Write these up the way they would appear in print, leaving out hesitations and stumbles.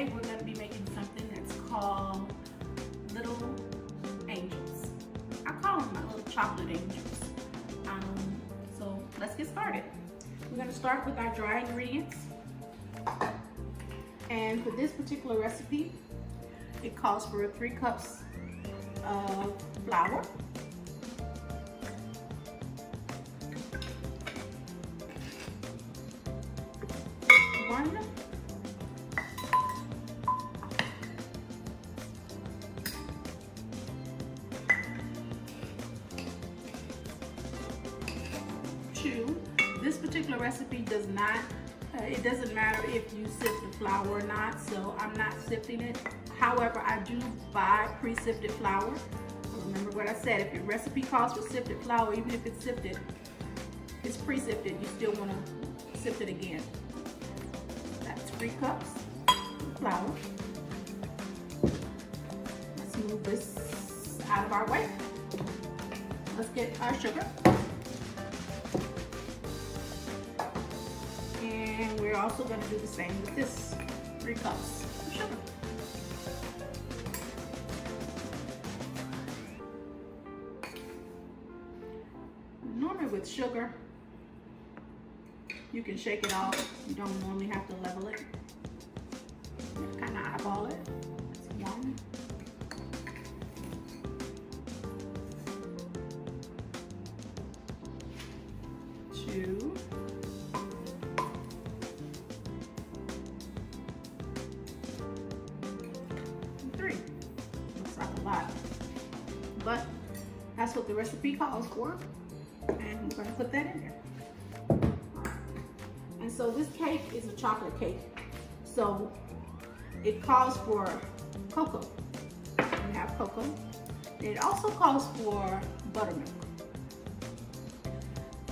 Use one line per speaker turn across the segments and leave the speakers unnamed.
Today we're going to be making something that's called little angels. I call them my little chocolate angels. So let's get started. We're going to start with our dry ingredients. And for this particular recipe, it calls for 3 cups of flour, 1 2. This particular recipe does not, it doesn't matter if you sift the flour or not, so I'm not sifting it. However, I do buy pre-sifted flour. Remember what I said, if your recipe calls for sifted flour, even if it's sifted, it's pre-sifted, you still want to sift it again. That's 3 cups of flour. Let's move this out of our way. Let's get our sugar. And we're also going to do the same with this 3 cups of sugar. Normally with sugar, you can shake it off. You don't normally have to level it. Kind of eyeball it. It's 1. 2. 3. Looks like a lot, but that's what the recipe calls for. And we're going to put that in there. And so this cake is a chocolate cake. So it calls for cocoa. We have cocoa. It also calls for buttermilk.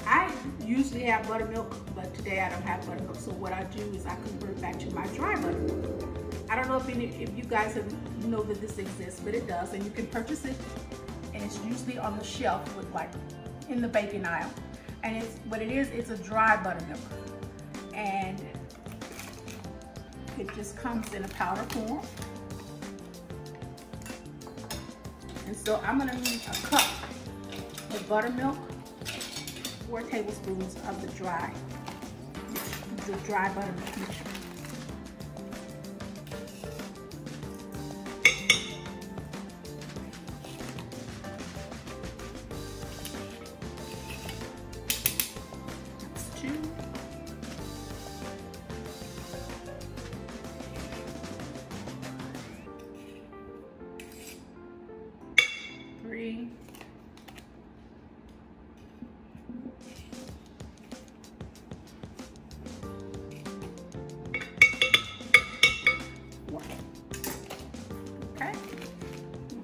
I usually have buttermilk, but today I don't have buttermilk. So what I do is I convert back to my dry buttermilk. I don't know if you guys know that this exists, but it does. And you can purchase it. And it's usually on the shelf with like in the baking aisle, and it's a dry buttermilk, and it just comes in a powder form. And so I'm going to need a cup of buttermilk, 4 tablespoons of the dry buttermilk mixture.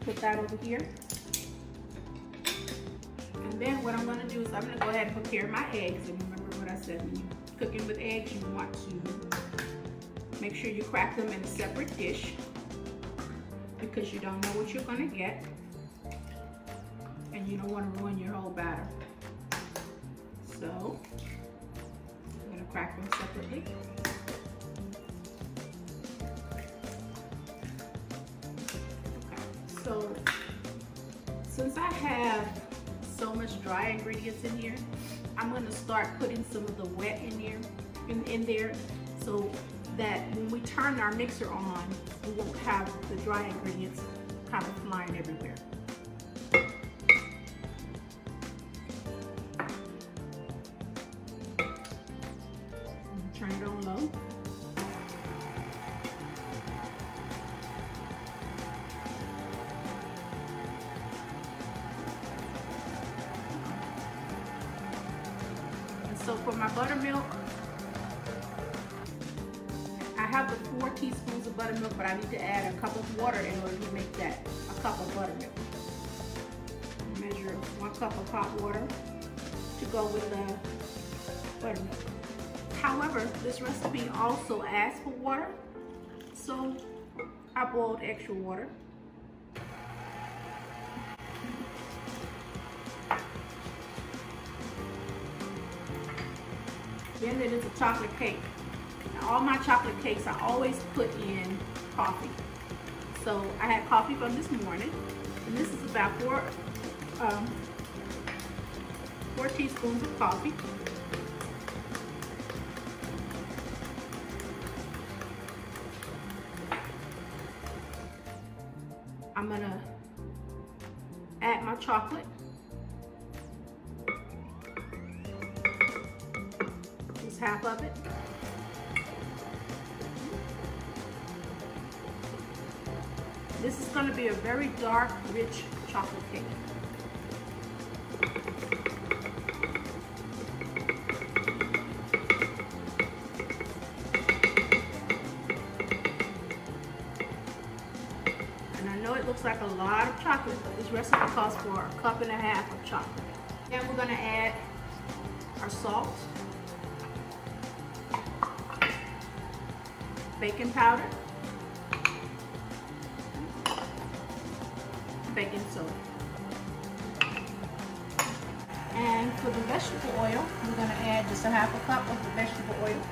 Put that over here. And then what I'm going to do is I'm going to go ahead and prepare my eggs. And remember what I said, when you're cooking with eggs, you want to make sure you crack them in a separate dish, because you don't know what you're going to get, and you don't want to ruin your whole batter. So I'm going to crack them separately. So since I have so much dry ingredients in here, I'm going to start putting some of the wet in there, so that when we turn our mixer on, we won't have the dry ingredients kind of flying everywhere. Turn it on low. So for my buttermilk, I have the 4 teaspoons of buttermilk, but I need to add a cup of water in order to make that a cup of buttermilk. Measure 1 cup of hot water to go with the buttermilk. However, this recipe also asks for water, so I boiled extra water. Being that it's a chocolate cake, Now, all my chocolate cakes, I always put in coffee. So I had coffee from this morning, and this is about 4 teaspoons of coffee. I'm gonna add my chocolate. Just half of it. This is going to be a very dark, rich chocolate cake. And I know it looks like a lot of chocolate, but this recipe calls for 1.5 cups of chocolate. Then we're going to add our salt, baking powder, baking soda. And for the vegetable oil, we're going to add just 1/2 cup of the vegetable oil.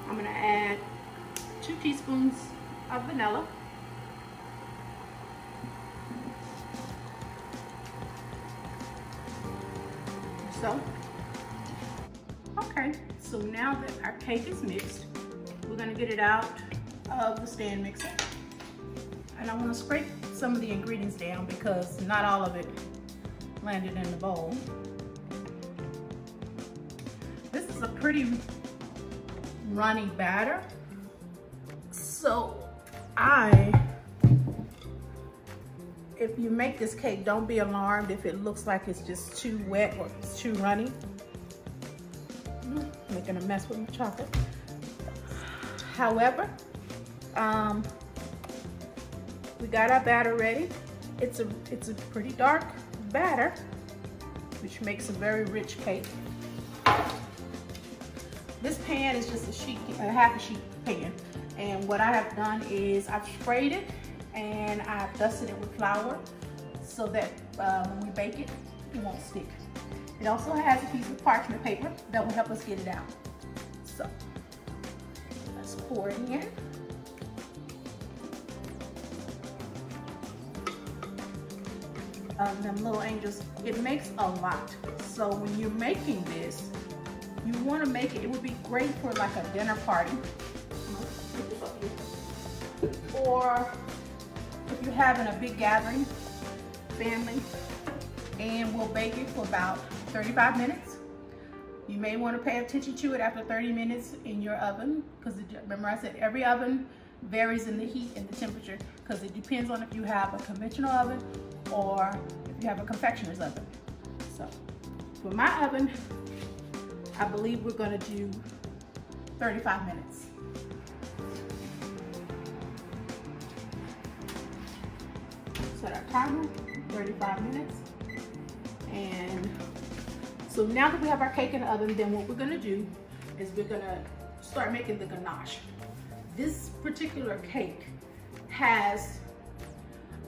I'm going to add 2 teaspoons of vanilla. So, okay, so now that our cake is mixed, we're gonna get it out of the stand mixer. And I wanna scrape some of the ingredients down because not all of it landed in the bowl. This is a pretty runny batter. So if you make this cake, don't be alarmed if it looks like it's just too wet or it's too runny. Making a mess with my chocolate. However, we got our batter ready. It's a pretty dark batter, which makes a very rich cake. This pan is just a half a sheet pan. And what I have done is I've sprayed it and I've dusted it with flour so that when we bake it, it won't stick. It also has a piece of parchment paper that will help us get it out. So let's pour it in. Them little angels, it makes a lot. So when you're making this, you want to make it, it would be great for like a dinner party. Or if you're having a big gathering, family, and we'll bake it for about 35 minutes. You may want to pay attention to it after 30 minutes in your oven, because remember I said every oven varies in the heat and the temperature, because it depends on if you have a conventional oven or if you have a confectioner's oven. So for my oven, I believe we're going to do 35 minutes. Set our timer, 35 minutes. And so now that we have our cake in the oven, then what we're gonna do is we're gonna start making the ganache. This particular cake has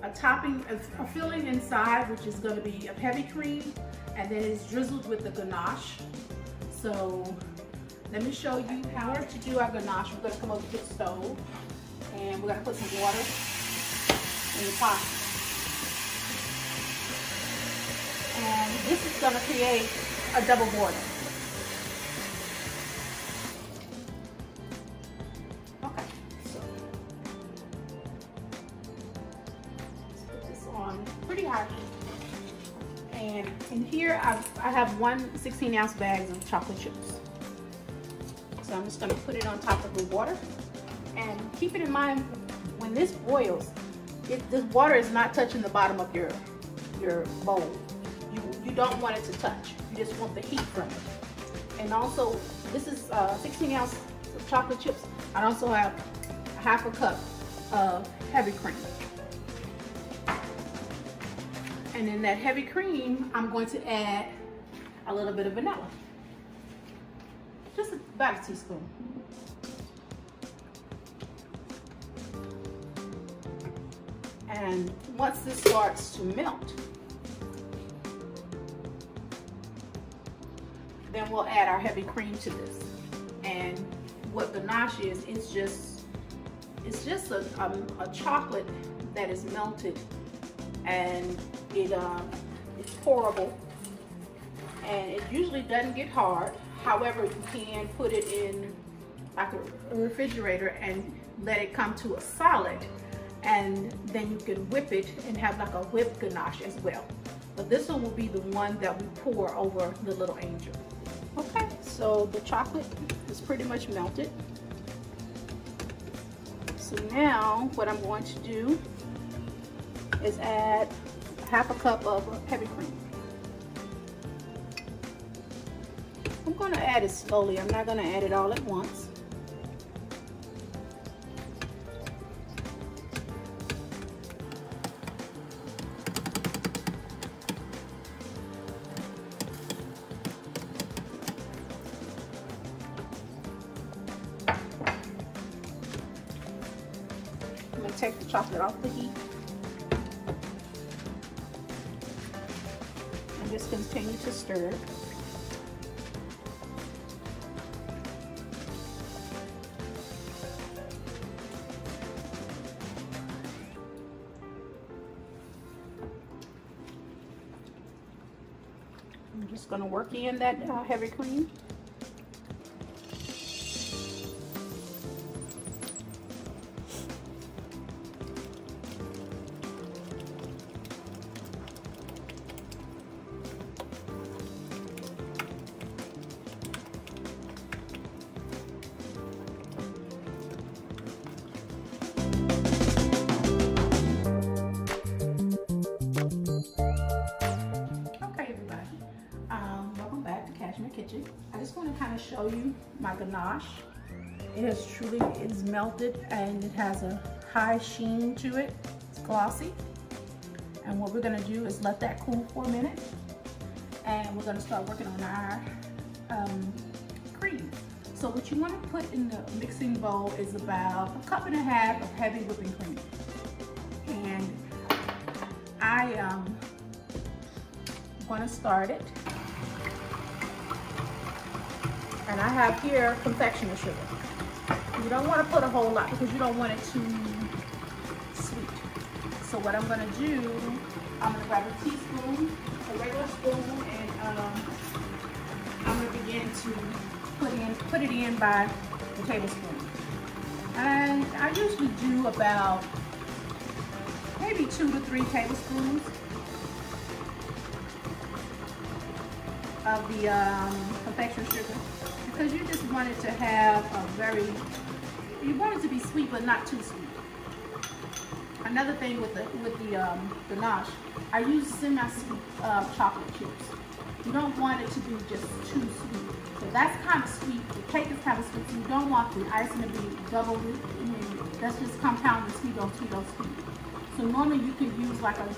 a topping, a filling inside, which is gonna be of heavy cream, and then it's drizzled with the ganache. So let me show you how to do our ganache. We're gonna come over to the stove, and we're gonna put some water in the pot. And this is going to create a double border. Okay, so let's put this on pretty high. And in here, I have 1 16-ounce bag of chocolate chips. So I'm just going to put it on top of the water. And keep it in mind, when this boils, this water is not touching the bottom of your bowl. You don't want it to touch. You just want the heat from it. And also, this is 16 ounces of chocolate chips. I also have 1/2 cup of heavy cream. And in that heavy cream, I'm going to add a little bit of vanilla. Just about a teaspoon. And once this starts to melt, then we'll add our heavy cream to this. And what ganache is, it's just a chocolate that is melted, and it's pourable, and it usually doesn't get hard. However, you can put it in like a refrigerator and let it come to a solid, and then you can whip it and have like a whipped ganache as well. But this one will be the one that we pour over the little angel. Okay, so the chocolate is pretty much melted. So now what I'm going to do is add half a cup of heavy cream. I'm going to add it slowly. I'm not going to add it all at once. I'm going to take the chocolate off the heat and just continue to stir it. I'm just going to work in that heavy cream. Kitchen. I just want to kind of show you my ganache. It is melted, and it has a high sheen to it. It's glossy. And what we're going to do is let that cool for a minute, and we're going to start working on our cream. So what you want to put in the mixing bowl is about 1.5 cups of heavy whipping cream. And I am going to start it. And I have here confectioner sugar. You don't want to put a whole lot because you don't want it too sweet. So what I'm going to do, I'm going to grab a teaspoon, a regular spoon, and I'm going to begin to put it in by the tablespoon. And I usually do about maybe 2 to 3 tablespoons of the confectioner sugar, because you just want it to have you want it to be sweet but not too sweet. Another thing with the ganache, I use semi-sweet chocolate chips. You don't want it to be just too sweet. So that's kind of sweet. The cake is kind of sweet, so you don't want the icing to be double. That's just compounded sweet on sweet on sweet. So normally you can use like a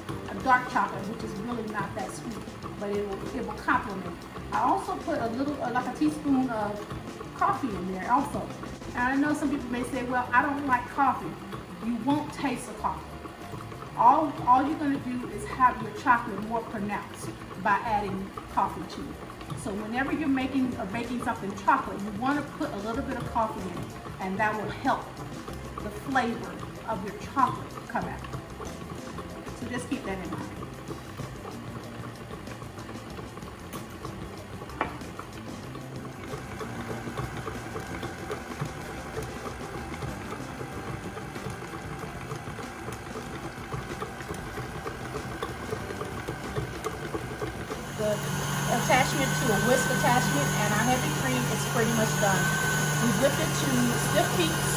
dark chocolate, which is really not that sweet, but it will complement. I also put a little, like a teaspoon of coffee in there also. And I know some people may say, well, I don't like coffee. You won't taste the coffee. All you're going to do is have your chocolate more pronounced by adding coffee to it. So whenever you're making or baking something chocolate, you want to put a little bit of coffee in it, and that will help the flavor of your chocolate come out. So just keep that in mind. The attachment to a whisk attachment and our heavy cream is pretty much done. We whipped it to stiff peaks,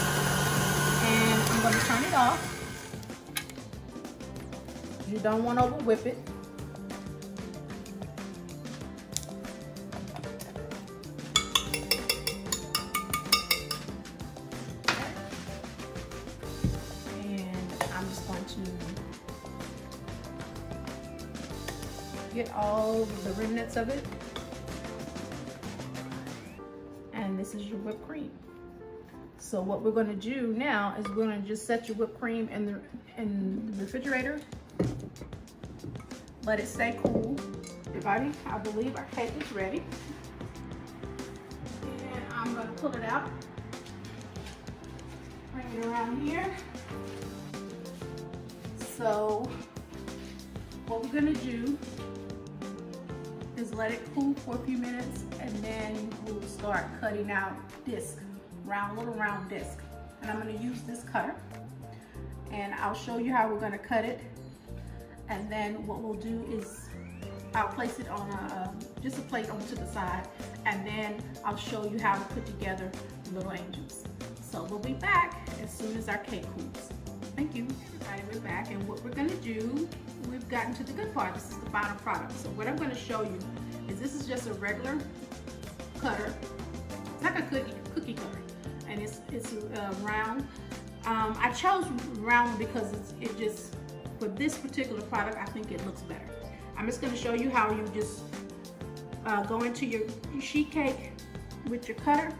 and I'm going to turn it off. You don't want to over whip it. And I'm just going to get all the remnants of it. And this is your whipped cream. So what we're gonna do now is we're gonna just set your whipped cream in the refrigerator. Let it stay cool. Everybody, I believe our cake is ready. And I'm gonna pull it out. Bring it around here. So what we're gonna do is let it cool for a few minutes, and then we'll start cutting out discs, little round discs. And I'm gonna use this cutter, and I'll show you how we're gonna cut it. And then what we'll do is I'll place it on just a plate over to the side, and then I'll show you how to put together little angels. So we'll be back as soon as our cake cools. Thank you. All right, we're back, and what we're gonna do, we've gotten to the good part. This is the final product. So what I'm gonna show you is this is just a regular cutter. It's like a cookie cutter, and it's round. I chose round because it just, for this particular product, I think it looks better. I'm just gonna show you how you just go into your sheet cake with your cutter,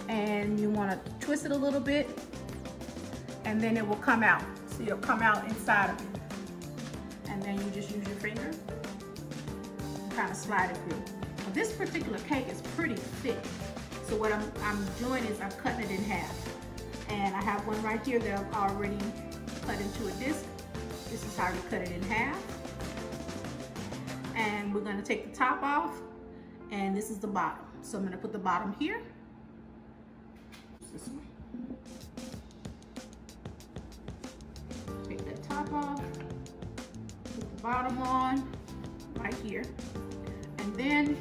and you wanna twist it a little bit, and then it will come out. So it'll come out inside of it. And then you just use your finger and kind of slide it through. Now, this particular cake is pretty thick. So what I'm doing is I'm cutting it in half. And I have one right here that I've already cut into a disc. This is how you cut it in half. And we're gonna take the top off, and this is the bottom. So I'm gonna put the bottom here. This one. Take that top off, put the bottom on right here. And then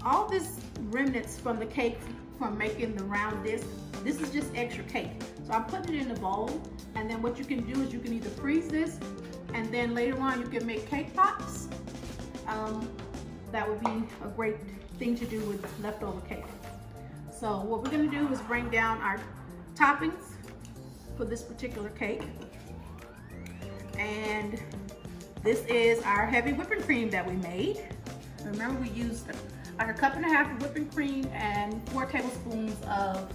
all this remnants from the cake from making the round disc, this is just extra cake. So I'm putting it in the bowl, and then what you can do is you can either freeze this, and then later on you can make cake pops. That would be a great thing to do with leftover cake. So what we're gonna do is bring down our toppings for this particular cake. And this is our heavy whipping cream that we made. Remember, we used like a cup and a half of whipping cream and 4 tablespoons of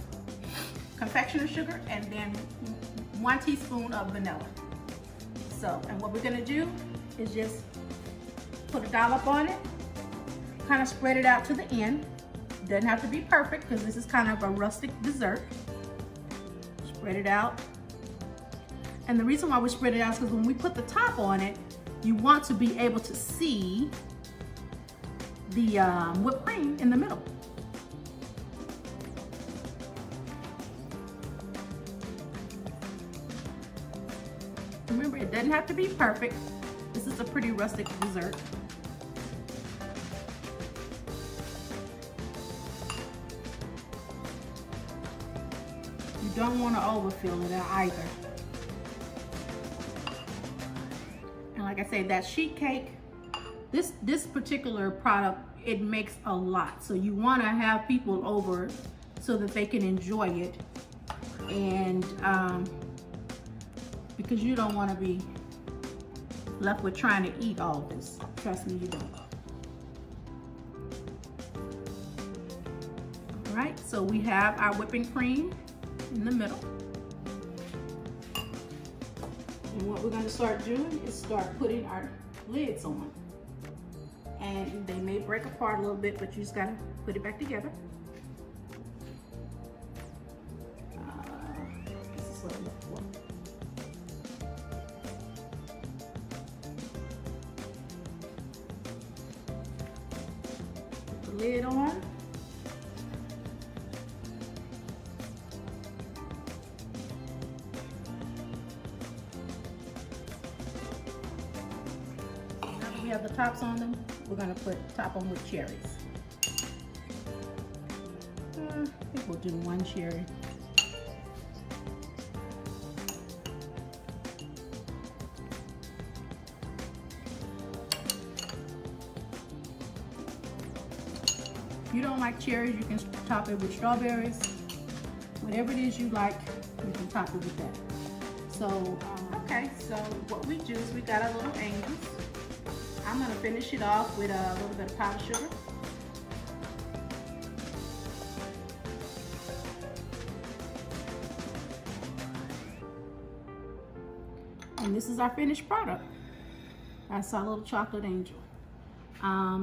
confectioner sugar, and then 1 teaspoon of vanilla. So, and what we're gonna do is just put a dollop on it, kind of spread it out to the end. Doesn't have to be perfect because this is kind of a rustic dessert. Spread it out. And the reason why we spread it out is because when we put the top on it, you want to be able to see the whipped cream in the middle. Remember, it doesn't have to be perfect. This is a pretty rustic dessert. You don't want to overfill it either. And like I said, that sheet cake, this particular product, it makes a lot. So you want to have people over so that they can enjoy it. And because you don't want to be left with trying to eat all of this. Trust me, you don't. All right, so we have our whipping cream in the middle. And what we're going to start doing is start putting our lids on. And they may break apart a little bit, but you just got to put it back together. This is what I look for. Put the lid on. We have the tops on them. We're gonna put top on with cherries. I think we'll do 1 cherry. If you don't like cherries, you can top it with strawberries. Whatever it is you like, you can top it with that. So, okay, so what we do is we got our little angels. I'm gonna finish it off with a little bit of powdered sugar. And this is our finished product. That's our little chocolate angel.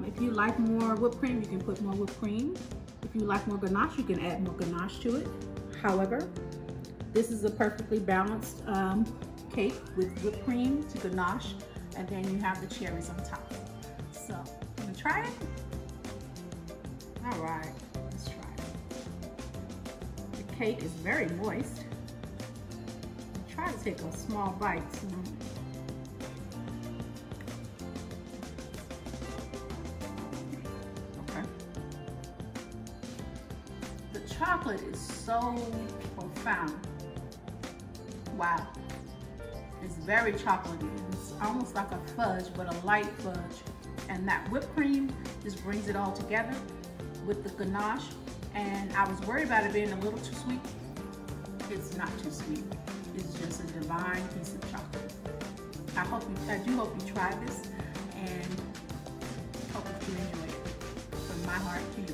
If you like more whipped cream, you can put more whipped cream. If you like more ganache, you can add more ganache to it. However, this is a perfectly balanced cake with whipped cream to ganache, and then you have the cherries on top. So, you wanna try it? All right, let's try it. The cake is very moist. Try to take a small bite. Okay. The chocolate is so profound. Wow. It's very chocolatey. It's almost like a fudge, but a light fudge. And that whipped cream just brings it all together with the ganache. And I was worried about it being a little too sweet. It's not too sweet. It's just a divine piece of chocolate. I do hope you try this, and hope that you enjoy it. From my heart to yours.